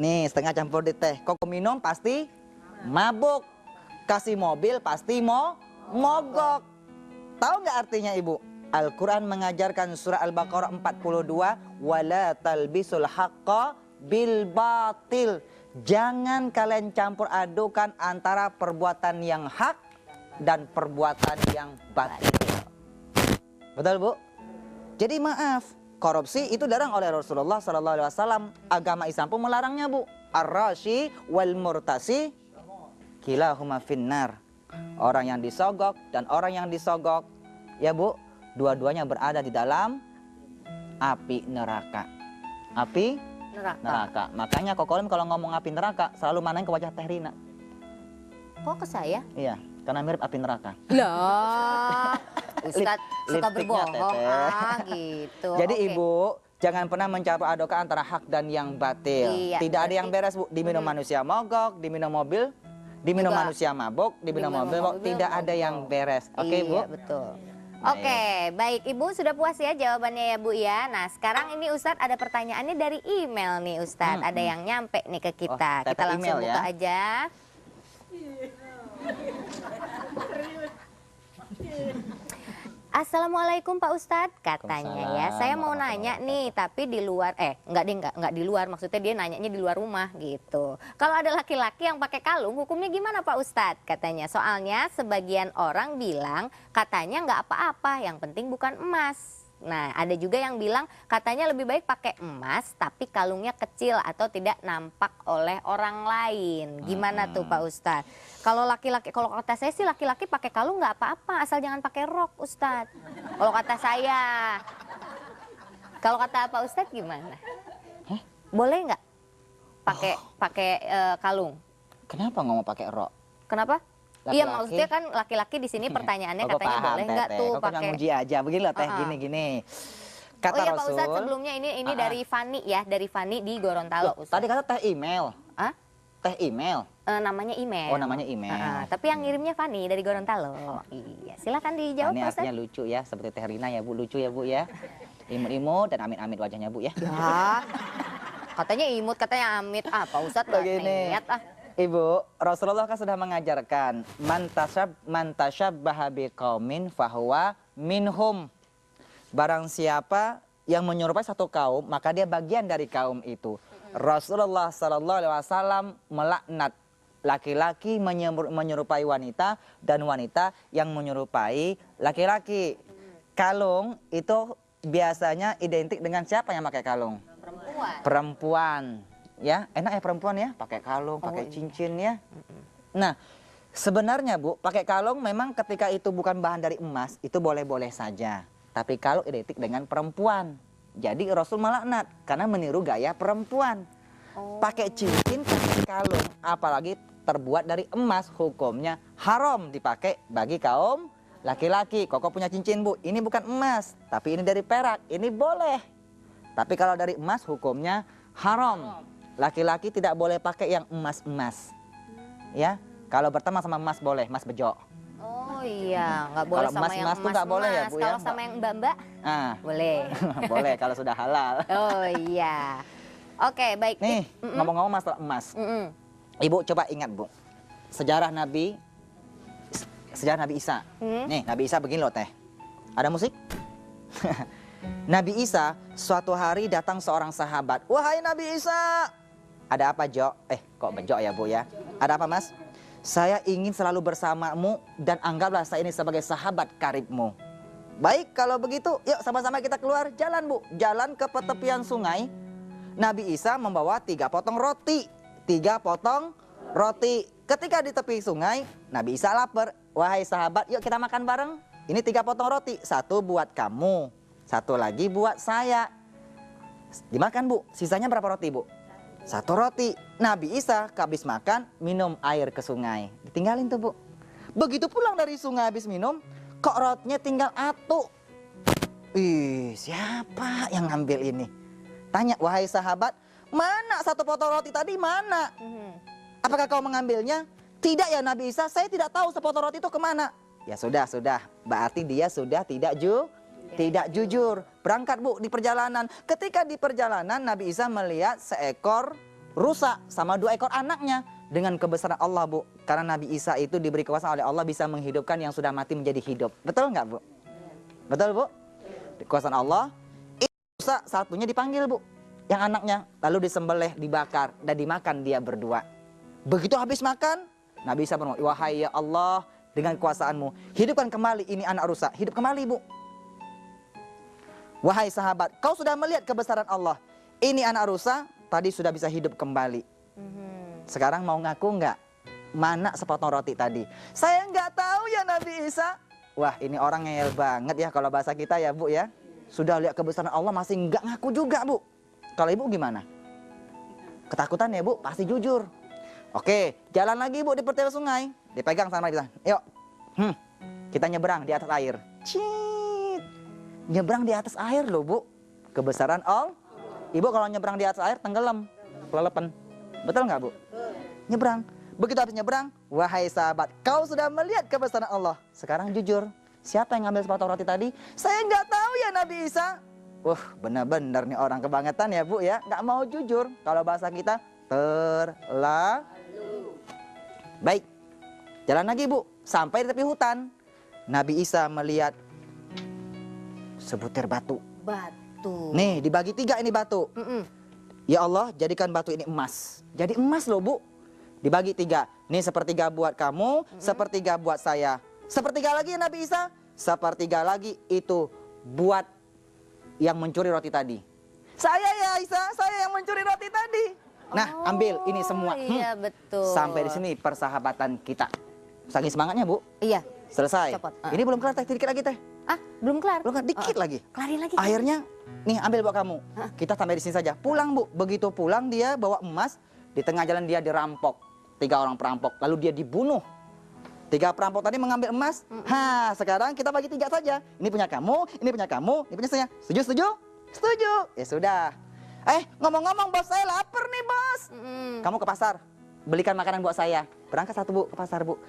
Nih, setengah campur di teh. Koko minum pasti mabuk. Kasih mobil pasti mogok. Tahu nggak artinya, Ibu? Al-Quran mengajarkan surah Al-Baqarah 42. Wala talbisul haqqa bil batil. Jangan kalian campur adukan antara perbuatan yang hak dan perbuatan yang batil. Betul, Bu? Jadi maaf, korupsi itu dilarang oleh Rasulullah SAW. Agama Islam pun melarangnya, Bu. Ar-rashi wal murtasi kilahuma finnar. Orang yang disogok dan orang yang disogok, ya Bu, dua-duanya berada di dalam api neraka. Api neraka. Makanya Koko Lim kalau ngomong api neraka selalu manain ke wajah Teh Rina. Kok ke saya? Iya, karena mirip api neraka. Lah, Ustadz suka lipstiknya, berbohong. Teteh. Gitu. Jadi Oke. Ibu, jangan pernah mencampur adukan antara hak dan yang batil. Iya, Tidak ada yang beres, Bu. Diminum manusia mogok, diminum mobil, diminum Juga. manusia mabuk, diminum Diminum mobil, mobil, tidak ada yang beres. Oke, Bu? Iya, betul. Oke, baik Ibu sudah puas ya jawabannya ya Bu ya. Nah sekarang ini Ustadz ada pertanyaannya dari email nih Ustadz. Ada yang nyampe nih ke kita. Teteh Kita langsung email buka ya. aja. Assalamualaikum Pak Ustadz, katanya ya. Saya mau nanya nih, tapi di luar, enggak di luar, maksudnya dia nanyanya di luar rumah gitu. Kalau ada laki-laki yang pakai kalung, hukumnya gimana Pak Ustadz? Katanya, soalnya sebagian orang bilang katanya nggak apa-apa, yang penting bukan emas. Nah, ada juga yang bilang katanya lebih baik pakai emas tapi kalungnya kecil atau tidak nampak oleh orang lain. Gimana tuh Pak Ustadz? Kalau laki-laki, kalau kata saya sih laki-laki pakai kalung nggak apa-apa, asal jangan pakai rok Ustadz. Kalau kata saya. Kalau kata Pak Ustadz gimana? Boleh nggak? pakai kalung? Kenapa ngomong pakai rok? Kenapa? Laki-laki. Iya, maksudnya kan laki-laki di sini pertanyaannya Kok katanya paham, boleh nggak Teteh. tuh Kok cuma pakai? muji aja begini loh Teh, gini. Kata Oh iya Pak Rasul. Ustadz, sebelumnya ini dari Fani ya, dari Fani di Gorontalo. Loh, tadi kata Teh email. Ah? Teh email. Namanya email. Oh, namanya email. Tapi yang ngirimnya Fani dari Gorontalo. Iya, silakan dijawab Ini Pak artinya Ustadz. lucu ya, seperti Teh Rina ya Bu, lucu ya Bu ya. Imut-imut dan amit-amit wajahnya Bu ya. Ya, katanya imut, katanya amit. Pak Ustadz nggak Begini. niat ah. Ibu, Rasulullah kan sudah mengajarkan man tasyabbaha biqaumin fahuwa minhum. Barang siapa yang menyerupai satu kaum, maka dia bagian dari kaum itu. Rasulullah sallallahu alaihi wasallam melaknat laki-laki menyerupai wanita dan wanita yang menyerupai laki-laki. Kalung itu biasanya identik dengan siapa yang pakai kalung? Perempuan. Ya, enak ya perempuan ya, pakai kalung, pakai cincin ya. Nah, sebenarnya Bu, pakai kalung memang ketika itu bukan bahan dari emas, itu boleh-boleh saja. Tapi kalung identik dengan perempuan. Jadi Rasul melaknat karena meniru gaya perempuan. Pakai cincin, pakai kalung, apalagi terbuat dari emas, hukumnya haram dipakai bagi kaum laki-laki. Koko punya cincin Bu, ini bukan emas, tapi ini dari perak, ini boleh. Tapi kalau dari emas hukumnya haram. Laki-laki tidak boleh pakai yang emas-emas. Ya, kalau berteman sama emas boleh, emas bejo. Oh iya, nggak boleh Kalau sama yang emas-emas tuh nggak boleh ya, Bu, ya? Kalau sama yang mbak-mbak, Ah, boleh. boleh kalau sudah halal. Oh iya. Oke, baik. Nih, ngomong-ngomong masalah emas. Ibu coba ingat Bu, sejarah Nabi Isa. Nih, Nabi Isa begini loh Teh. Ada musik? Nabi Isa suatu hari datang seorang sahabat. Wahai Nabi Isa. Ada apa Jo? Kok bejo ya Bu ya? Ada apa Mas? Saya ingin selalu bersamamu dan anggaplah saya ini sebagai sahabat karibmu. Baik kalau begitu, yuk sama-sama kita keluar jalan Bu. Jalan ke tepian sungai. Nabi Isa membawa 3 potong roti. 3 potong roti. Ketika di tepi sungai, Nabi Isa lapar. Wahai sahabat, yuk kita makan bareng. Ini 3 potong roti. 1 buat kamu. 1 lagi buat saya. Dimakan Bu. Sisanya berapa roti Bu? 1 roti. Nabi Isa habis makan, minum air ke sungai. Ditinggalin tuh Bu. Begitu pulang dari sungai habis minum, kok rotinya tinggal 1. Ih, siapa yang ngambil ini? Tanya, wahai sahabat, mana 1 potong roti tadi mana? Apakah kau mengambilnya? Tidak ya Nabi Isa, saya tidak tahu sepotong roti itu kemana. Ya sudah. Berarti dia sudah tidak jujur. Berangkat Bu di perjalanan. Ketika di perjalanan Nabi Isa melihat seekor rusa sama 2 ekor anaknya. Dengan kebesaran Allah Bu. Karena Nabi Isa itu diberi kekuasaan oleh Allah bisa menghidupkan yang sudah mati menjadi hidup. Betul nggak Bu? Betul Bu? Kekuasaan Allah. Rusa satunya dipanggil Bu. Yang anaknya. Lalu disembelih, dibakar dan dimakan dia berdua. Begitu habis makan, Nabi Isa berdoa, wahai ya Allah, dengan kekuasaanmu, hidupkan kembali ini anak rusa. Hidup kembali Bu. Wahai sahabat, kau sudah melihat kebesaran Allah. Ini anak rusa, tadi sudah bisa hidup kembali. Sekarang mau ngaku nggak? Mana sepotong roti tadi? Saya nggak tahu ya Nabi Isa. Wah ini orang ngeyel banget ya kalau bahasa kita ya Bu ya. Sudah lihat kebesaran Allah masih nggak ngaku juga Bu. Kalau Ibu gimana? Ketakutan ya Bu? Pasti jujur. Oke, jalan lagi Bu di tepi sungai. Dipegang sama kita. Yuk, kita nyebrang di atas air. Cit. Nyebrang di atas air loh Bu. Kebesaran Allah. Ibu kalau nyebrang di atas air tenggelam, kelelepan. Betul nggak Bu? Nyebrang. Begitu habis nyebrang, wahai sahabat, kau sudah melihat kebesaran Allah. Sekarang jujur, siapa yang ngambil sepotong roti tadi? Saya nggak tahu ya Nabi Isa. Benar-benar nih orang kebangetan ya Bu ya. Nggak mau jujur. Kalau bahasa kita terlalu. Baik, jalan lagi Bu. Sampai di tepi hutan. Nabi Isa melihat sebutir batu. Nih dibagi 3 ini batu. Ya Allah jadikan batu ini emas. Jadi emas loh Bu. Dibagi 3. Nih sepertiga buat kamu, sepertiga buat saya. Sepertiga lagi ya Nabi Isa. Sepertiga lagi itu buat yang mencuri roti tadi. Saya ya Isa, saya yang mencuri roti tadi. Nah ambil ini semua. Iya betul. Sampai di sini persahabatan kita. Saking semangatnya Bu. Iya. Selesai. Copot. Ini belum kelar Teh, dikit lagi Teh. Belum kelar? Belum kelar, dikit lagi. Kelarin lagi. Akhirnya, nih ambil buat kamu. Kita sampai di sini saja. Pulang Bu. Begitu pulang dia bawa emas. Di tengah jalan dia dirampok. 3 orang perampok. Lalu dia dibunuh. 3 perampok tadi mengambil emas. Sekarang kita bagi 3 saja. Ini punya kamu, ini punya kamu, ini punya saya. Setuju, setuju? Setuju. Ya sudah. Ngomong-ngomong bos saya lapar nih bos. Kamu ke pasar, belikan makanan buat saya. Berangkat satu bu ke pasar bu.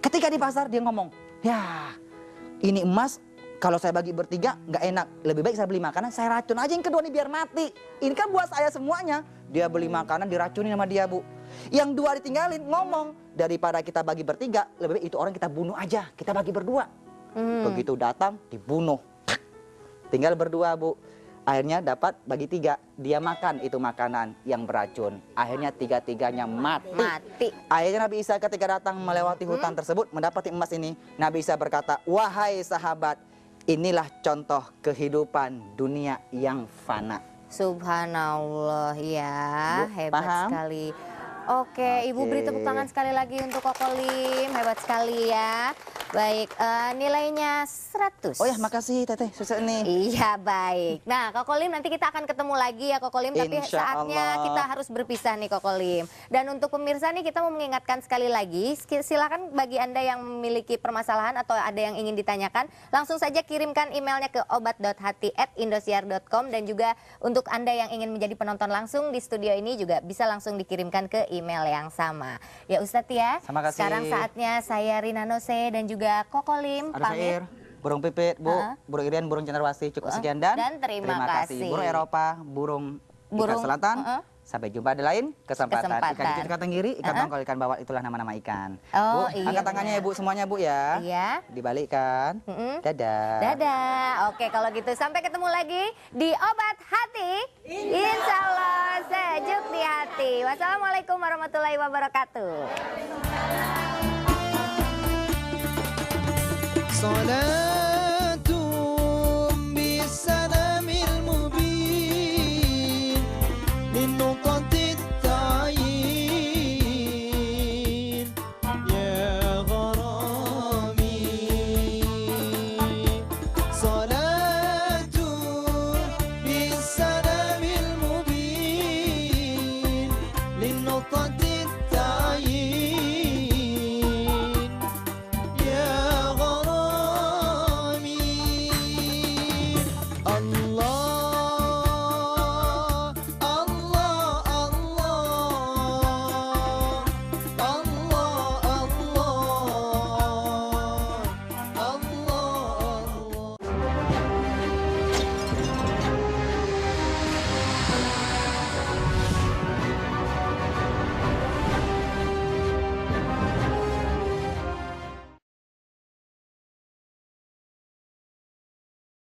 Ketika di pasar dia ngomong, ya ini emas kalau saya bagi bertiga nggak enak. Lebih baik saya beli makanan, saya racun aja yang kedua nih biar mati. Ini kan buat saya semuanya. Dia beli makanan diracunin sama dia bu. Yang 2 ditinggalin ngomong, daripada kita bagi bertiga, lebih baik itu orang kita bunuh aja. Kita bagi berdua. Begitu datang dibunuh. Tinggal berdua bu. Akhirnya dapat bagi 3. Dia makan itu makanan yang beracun. Akhirnya 3-tiganya mati. Akhirnya Nabi Isa ketika datang melewati hutan tersebut, mendapati emas ini. Nabi Isa berkata, wahai sahabat, inilah contoh kehidupan dunia yang fana. Subhanallah ya, Bu, hebat paham? sekali. Oke, Ibu beri tepuk tangan sekali lagi untuk Koko Lim, hebat sekali ya. Baik, nilainya 100. Oh ya, makasih Teteh, sukses nih. Iya, baik. Nah, Koko Lim nanti kita akan ketemu lagi ya Koko Lim, tapi Insya saatnya Allah. kita harus berpisah nih Koko Lim. Dan untuk pemirsa nih kita mau mengingatkan sekali lagi, silakan bagi Anda yang memiliki permasalahan atau ada yang ingin ditanyakan, langsung saja kirimkan emailnya ke obat.hati@indosiar.com, dan juga untuk Anda yang ingin menjadi penonton langsung di studio ini juga bisa langsung dikirimkan ke email yang sama. Ya Ustadz ya, Sama kasih. sekarang saatnya saya Rina Nose dan juga Koko Lim Ada pamit. Syair, burung pipit, Bu, burung irian, burung cenderawasih. Cukup sekian dan terima kasih. Burung Eropa, burung ikan selatan. Sampai jumpa di lain kesempatan. Ikan cucut, ikan tenggiri, ikan tongkol, ikan bawal, itulah nama-nama ikan. Oh, Bu, iya, angkat tangannya ya Bu, semuanya Bu ya. Iya. Dibalikkan. Dadah. Dadah. Oke, kalau gitu sampai ketemu lagi di Obat Hati. Insya Allah sejuk di hati. Wassalamualaikum warahmatullahi wabarakatuh. صلاة بالسلام المبين للنقطة التعيين يا غرامي صلاة بالسلام المبين للنقطة التعيين يا غرامي الله